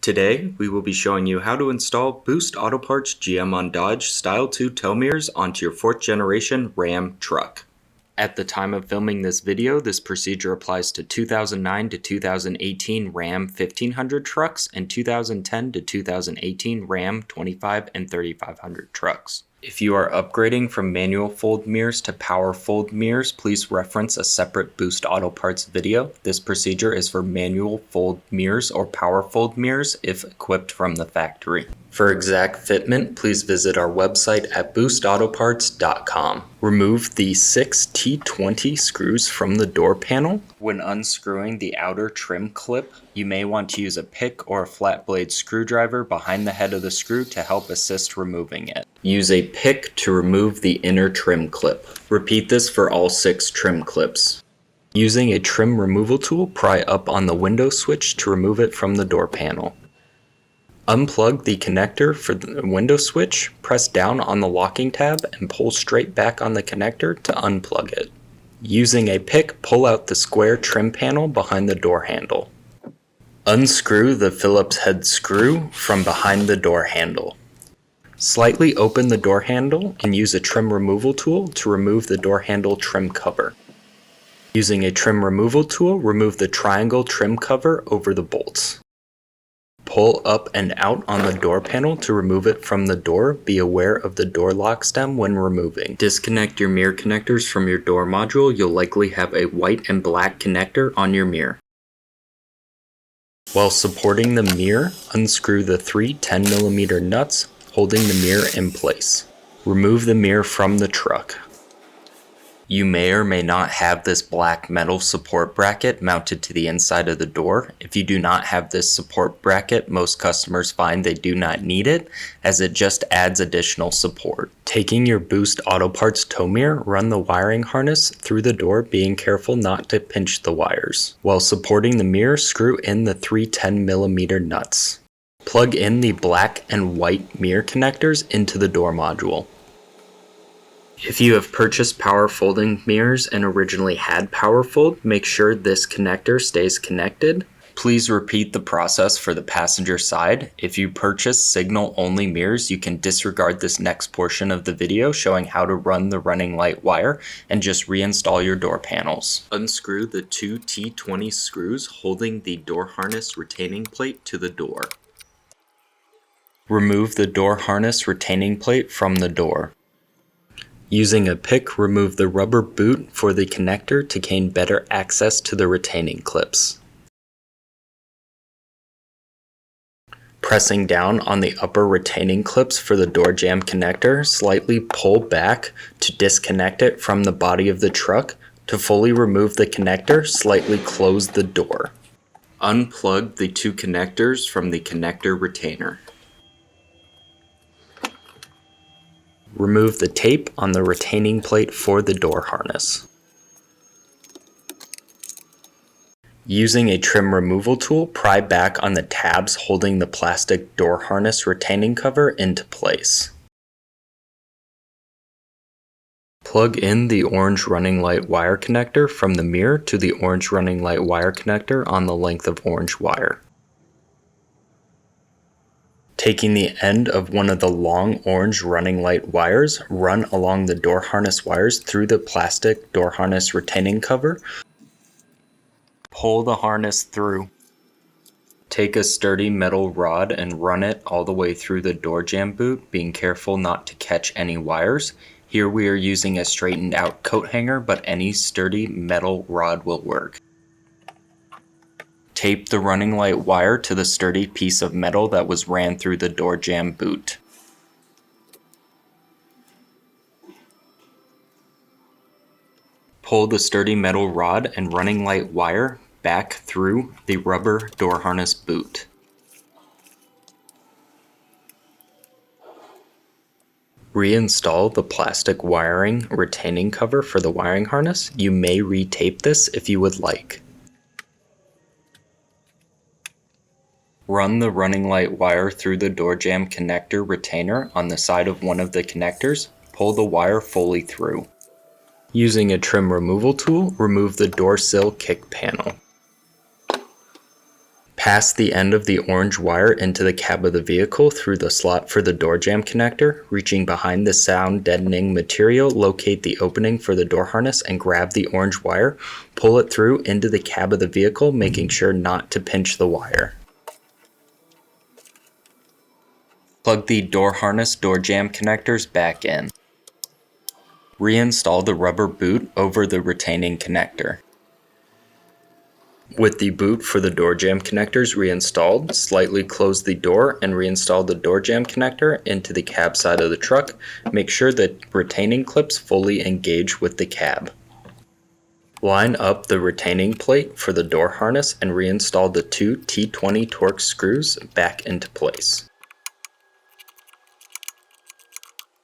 Today, we will be showing you how to install Boost Auto Parts GM on Dodge Style 2 tow mirrors onto your 4th generation Ram truck. At the time of filming this video, this procedure applies to 2009 to 2018 Ram 1500 trucks and 2010 to 2018 Ram 25 and 3500 trucks. If you are upgrading from manual fold mirrors to power fold mirrors, please reference a separate Boost Auto Parts video. This procedure is for manual fold mirrors or power fold mirrors if equipped from the factory. For exact fitment, please visit our website at boostautoparts.com. Remove the 6 T20 screws from the door panel. When unscrewing the outer trim clip, you may want to use a pick or a flat blade screwdriver behind the head of the screw to help assist removing it. Use a pick to remove the inner trim clip. Repeat this for all 6 trim clips. Using a trim removal tool, pry up on the window switch to remove it from the door panel. Unplug the connector for the window switch, press down on the locking tab, and pull straight back on the connector to unplug it. Using a pick, pull out the square trim panel behind the door handle. Unscrew the Phillips head screw from behind the door handle. Slightly open the door handle and use a trim removal tool to remove the door handle trim cover. Using a trim removal tool, remove the triangle trim cover over the bolts. Pull up and out on the door panel to remove it from the door. Be aware of the door lock stem when removing. Disconnect your mirror connectors from your door module. You'll likely have a white and black connector on your mirror. While supporting the mirror, unscrew the 3 10mm nuts holding the mirror in place. Remove the mirror from the truck. You may or may not have this black metal support bracket mounted to the inside of the door. If you do not have this support bracket, most customers find they do not need it, as it just adds additional support. Taking your Boost Auto Parts tow mirror, run the wiring harness through the door, being careful not to pinch the wires. While supporting the mirror, screw in the 3 10mm nuts. Plug in the black and white mirror connectors into the door module. If you have purchased power folding mirrors and originally had power fold, make sure this connector stays connected. Please repeat the process for the passenger side. If you purchase signal only mirrors, you can disregard this next portion of the video showing how to run the running light wire and just reinstall your door panels. Unscrew the 2 T20 screws holding the door harness retaining plate to the door. Remove the door harness retaining plate from the door. Using a pick, remove the rubber boot for the connector to gain better access to the retaining clips. Pressing down on the upper retaining clips for the door jamb connector, slightly pull back to disconnect it from the body of the truck. To fully remove the connector, slightly close the door. Unplug the 2 connectors from the connector retainer. Remove the tape on the retaining plate for the door harness. Using a trim removal tool, pry back on the tabs holding the plastic door harness retaining cover into place. Plug in the orange running light wire connector from the mirror to the orange running light wire connector on the length of orange wire. Taking the end of one of the long orange running light wires, run along the door harness wires through the plastic door harness retaining cover. Pull the harness through. Take a sturdy metal rod and run it all the way through the door jamb boot, being careful not to catch any wires. Here we are using a straightened out coat hanger, but any sturdy metal rod will work. Tape the running light wire to the sturdy piece of metal that was ran through the door jamb boot. Pull the sturdy metal rod and running light wire back through the rubber door harness boot. Reinstall the plastic wiring retaining cover for the wiring harness. You may retape this if you would like. Run the running light wire through the door jamb connector retainer on the side of one of the connectors. Pull the wire fully through. Using a trim removal tool, remove the door sill kick panel. Pass the end of the orange wire into the cab of the vehicle through the slot for the door jamb connector. Reaching behind the sound deadening material, locate the opening for the door harness and grab the orange wire. Pull it through into the cab of the vehicle, making sure not to pinch the wire. Plug the door harness door jamb connectors back in. Reinstall the rubber boot over the retaining connector. With the boot for the door jamb connectors reinstalled, slightly close the door and reinstall the door jamb connector into the cab side of the truck. Make sure that retaining clips fully engage with the cab. Line up the retaining plate for the door harness and reinstall the two T20 Torx screws back into place.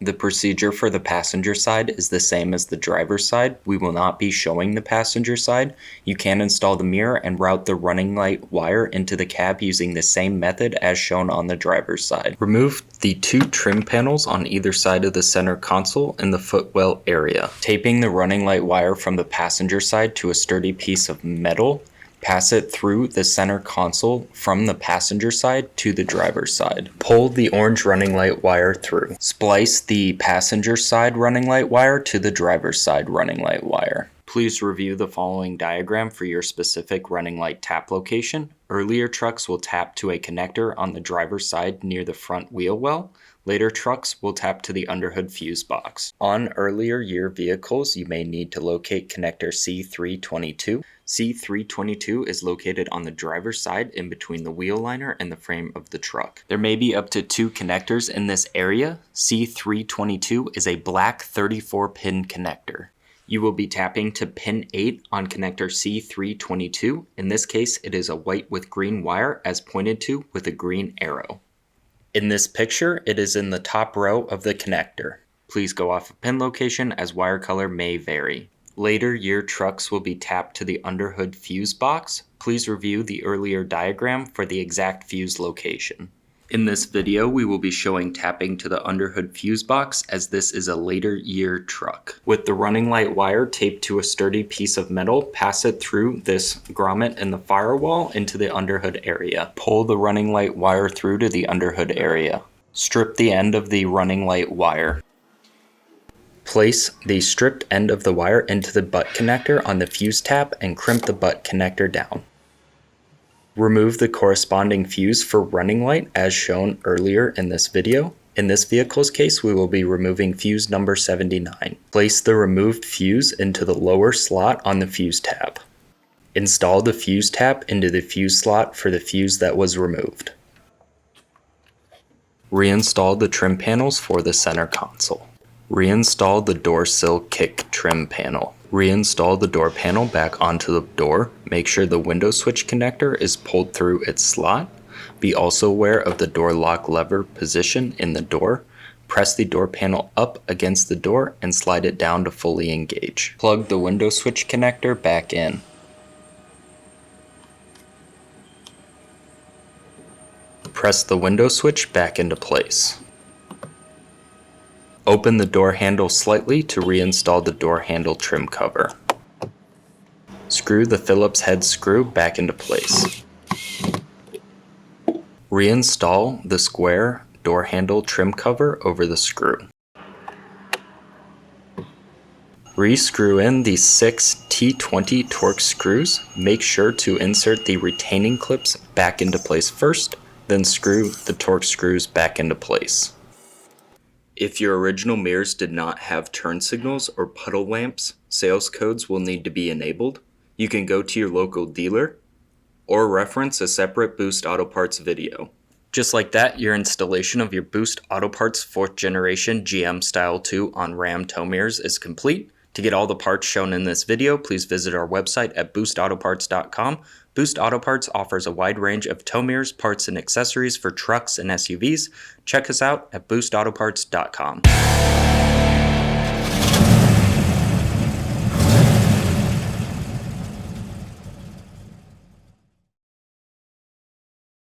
The procedure for the passenger side is the same as the driver's side. We will not be showing the passenger side. You can install the mirror and route the running light wire into the cab using the same method as shown on the driver's side. Remove the two trim panels on either side of the center console in the footwell area. Taping the running light wire from the passenger side to a sturdy piece of metal. Pass it through the center console from the passenger side to the driver's side. Pull the orange running light wire through. Splice the passenger side running light wire to the driver's side running light wire. Please review the following diagram for your specific running light tap location. Earlier trucks will tap to a connector on the driver's side near the front wheel well. Later trucks will tap to the underhood fuse box. On earlier year vehicles, you may need to locate connector C322. C322 is located on the driver's side in between the wheel liner and the frame of the truck. There may be up to two connectors in this area. C322 is a black 34-pin connector. You will be tapping to pin 8 on connector C322. In this case, it is a white with green wire as pointed to with a green arrow. In this picture, it is in the top row of the connector. Please go off of pin location as wire color may vary. Later year trucks will be tapped to the underhood fuse box. Please review the earlier diagram for the exact fuse location. In this video, we will be showing tapping to the underhood fuse box as this is a later year truck. With the running light wire taped to a sturdy piece of metal, pass it through this grommet in the firewall into the underhood area. Pull the running light wire through to the underhood area. Strip the end of the running light wire. Place the stripped end of the wire into the butt connector on the fuse tap and crimp the butt connector down. Remove the corresponding fuse for running light as shown earlier in this video. In this vehicle's case, we will be removing fuse number 79. Place the removed fuse into the lower slot on the fuse tab. Install the fuse tab into the fuse slot for the fuse that was removed. Reinstall the trim panels for the center console. Reinstall the door sill kick trim panel. Reinstall the door panel back onto the door. Make sure the window switch connector is pulled through its slot. Be also aware of the door lock lever position in the door. Press the door panel up against the door and slide it down to fully engage. Plug the window switch connector back in. Press the window switch back into place. Open the door handle slightly to reinstall the door handle trim cover. Screw the Phillips head screw back into place. Reinstall the square door handle trim cover over the screw. Re-screw in the 6 T20 Torx screws. Make sure to insert the retaining clips back into place first, then screw the Torx screws back into place. If your original mirrors did not have turn signals or puddle lamps, sales codes will need to be enabled. You can go to your local dealer or reference a separate Boost Auto Parts video. Just like that, your installation of your Boost Auto Parts 4th generation GM Style 2 on Ram tow mirrors is complete. To get all the parts shown in this video, please visit our website at boostautoparts.com. Boost Auto Parts offers a wide range of tow mirrors, parts, and accessories for trucks and SUVs. Check us out at boostautoparts.com.